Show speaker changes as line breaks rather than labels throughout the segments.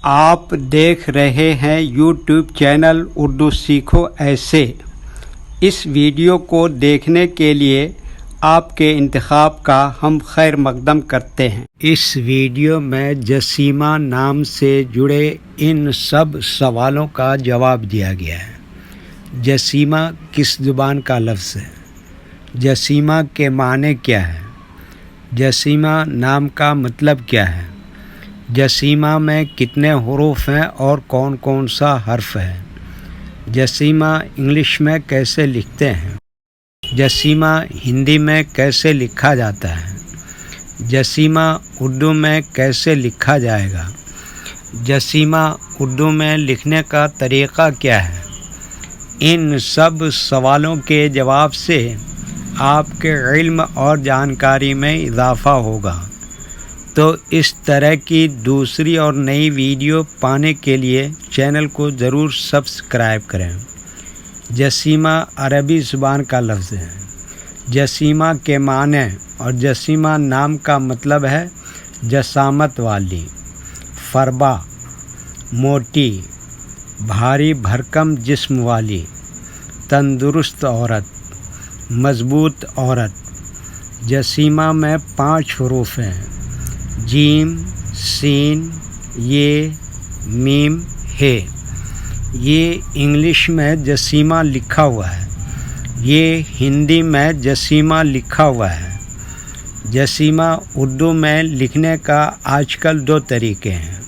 آپ دیکھ رہے ہیں یوٹیوب چینل اردو سیکھو ایسے۔ اس ویڈیو کو دیکھنے کے لیے آپ کے انتخاب کا ہم خیر مقدم کرتے ہیں۔ اس ویڈیو میں جسیمہ نام سے جڑے ان سب سوالوں کا جواب دیا گیا ہے۔ جسیمہ کس زبان کا لفظ ہے؟ جسیمہ کے معنی کیا ہے؟ جسیمہ نام کا مطلب کیا ہے؟ جسیمہ میں کتنے حروف ہیں اور کون کون سا حرف ہے؟ جسیمہ انگلش میں کیسے لکھتے ہیں؟ جسیمہ ہندی میں کیسے لکھا جاتا ہے؟ جسیمہ اردو میں کیسے لکھا جائے گا؟ جسیمہ اردو میں لکھنے کا طریقہ کیا ہے؟ ان سب سوالوں کے جواب سے آپ کے علم اور جانکاری میں اضافہ ہوگا۔ تو اس طرح کی دوسری اور نئی ویڈیو پانے کے لیے چینل کو ضرور سبسکرائب کریں۔ جسیمہ عربی زبان کا لفظ ہے۔ جسیمہ کے معنی اور جسیمہ نام کا مطلب ہے جسامت والی، فربا، موٹی، بھاری بھرکم جسم والی، تندرست عورت، مضبوط عورت۔ جسیمہ میں 5 حروف ہیں: جیم، سین، یہ، میم، ہے۔ یہ انگلش میں جسیمہ لکھا ہوا ہے، یہ ہندی میں جسیمہ لکھا ہوا ہے۔ جسیمہ اردو میں لکھنے کا آج کل 2 طریقے ہیں۔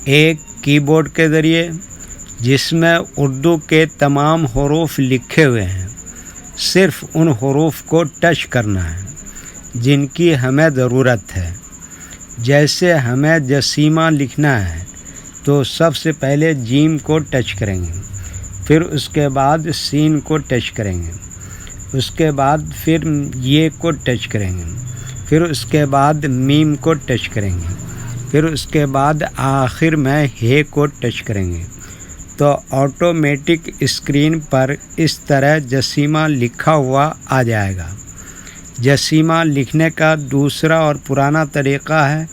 ایک کی بورڈ کے ذریعے، جس میں اردو کے تمام حروف لکھے ہوئے ہیں، صرف ان حروف کو ٹچ کرنا ہے جن کی ہمیں ضرورت ہے۔ جیسے ہمیں جسیمہ لکھنا ہے تو سب سے پہلے جیم کو ٹچ کریں گے، پھر اس کے بعد سین کو ٹچ کریں گے، اس کے بعد پھر یہ کو ٹچ کریں گے، پھر اس کے بعد میم کو ٹچ کریں گے، پھر اس کے بعد آخر میں ہے کو ٹچ کریں گے، تو آٹومیٹک اسکرین پر اس طرح جسیمہ لکھا ہوا آ جائے گا۔ جسیمہ لکھنے کا دوسرا اور پرانا طریقہ ہے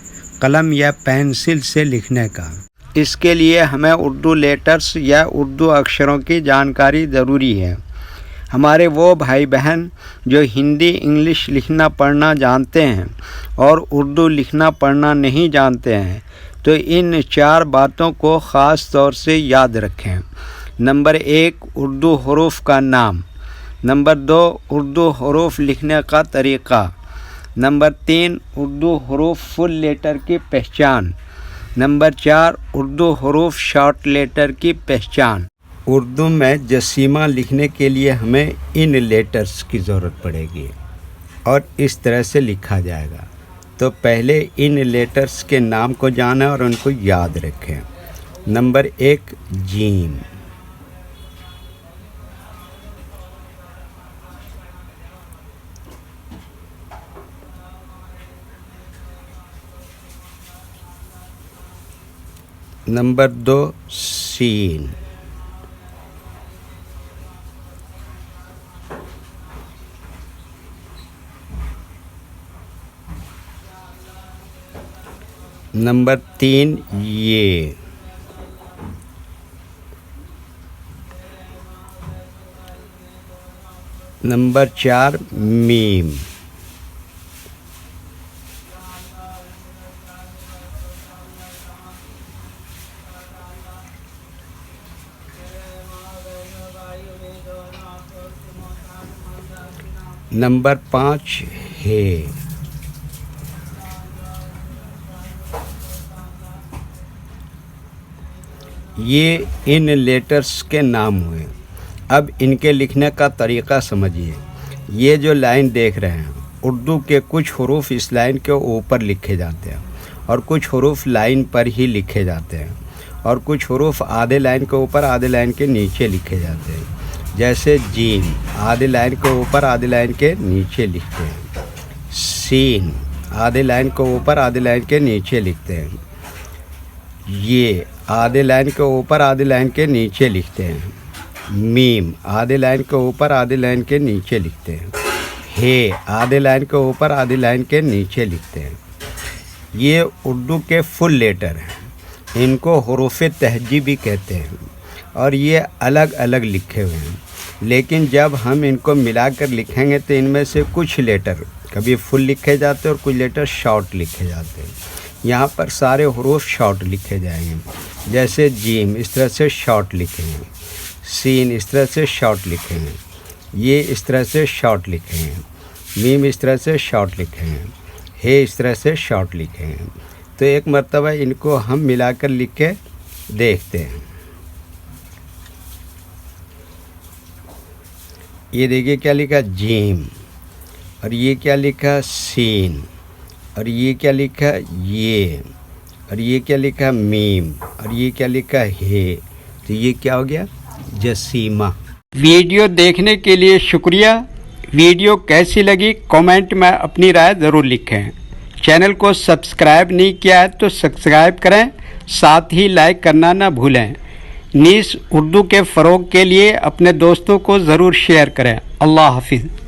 قلم یا پینسل سے لکھنے کا۔ اس کے لیے ہمیں اردو لیٹرز یا اردو اکشروں کی جانکاری ضروری ہے۔ ہمارے وہ بھائی بہن جو ہندی انگلش لکھنا پڑھنا جانتے ہیں اور اردو لکھنا پڑھنا نہیں جانتے ہیں تو ان 4 باتوں کو خاص طور سے یاد رکھیں۔ نمبر 1، اردو حروف کا نام۔ نمبر 2، اردو حروف لکھنے کا طریقہ۔ نمبر 3، اردو حروف فل لیٹر کی پہچان۔ نمبر 4، اردو حروف شارٹ لیٹر کی پہچان۔ اردو میں جسیمہ لکھنے کے لیے ہمیں ان لیٹرز کی ضرورت پڑے گی اور اس طرح سے لکھا جائے گا۔ تو پہلے ان لیٹرز کے نام کو جانیں اور ان کو یاد رکھیں۔ نمبر 1، جیم۔ نمبر 2، سین۔ نمبر 3، یہ۔ نمبر 4، میم۔ نمبر 5، ہے۔ یہ ان لیٹرز کے نام ہوئے۔ اب ان کے لکھنے کا طریقہ سمجھیے۔ یہ جو لائن دیکھ رہے ہیں، اردو کے کچھ حروف اس لائن کے اوپر لکھے جاتے ہیں اور کچھ حروف لائن پر ہی لکھے جاتے ہیں اور کچھ حروف آدھے لائن کے اوپر آدھے لائن کے نیچے لکھے جاتے ہیں۔ جیسے جیم آدھے لائن کے اوپر آدھے لائن کے نیچے لکھتے ہیں۔ سین آدھے لائن کے اوپر آدھے لائن کے نیچے لکھتے ہیں۔ یہ آدھے لائن کے اوپر آدھے لائن کے نیچے لکھتے ہیں۔ میم آدھے لائن کے اوپر آدھے لائن کے نیچے لکھتے ہیں۔ ہے آدھے لائن کے اوپر آدھے لائن کے نیچے لکھتے ہیں۔ یہ اردو کے فل لیٹر ہیں۔ ان کو حروف تہجی بھی کہتے ہیں اور یہ الگ الگ لکھے ہوئے ہیں، لیکن جب ہم ان کو ملا کر لکھیں گے تو ان میں سے کچھ لیٹر کبھی فل لکھے جاتے ہیں اور کچھ لیٹر شارٹ لکھے جاتے ہیں۔ یہاں پر سارے حروف شارٹ لکھے جائیں گے، جیسے جیم اس طرح سے شارٹ لکھیں گے، سین اس طرح سے شارٹ لکھیں گے، یہ اس طرح سے شارٹ لکھیں گے، میم اس طرح سے شارٹ لکھیں گے، ہے اس طرح سے شارٹ لکھیں گے۔ تو ایک مرتبہ ان کو ہم ملا کر لکھ کے دیکھتے ہیں۔ یہ دیکھیے کیا لکھا جیم، اور یہ کیا لکھا سین، اور یہ کیا لکھا یہ، اور یہ کیا لکھا میم، اور یہ کیا لکھا ہے۔ تو یہ کیا ہو گیا؟ جسیمہ۔ ویڈیو دیکھنے کے لیے شکریہ۔ ویڈیو کیسی لگی کامنٹ میں اپنی رائے ضرور لکھیں۔ چینل کو سبسکرائب نہیں کیا ہے تو سبسکرائب کریں، ساتھ ہی لائک کرنا نہ بھولیں۔ نیز اردو کے فروغ کے لیے اپنے دوستوں کو ضرور شیئر کریں۔ اللہ حافظ۔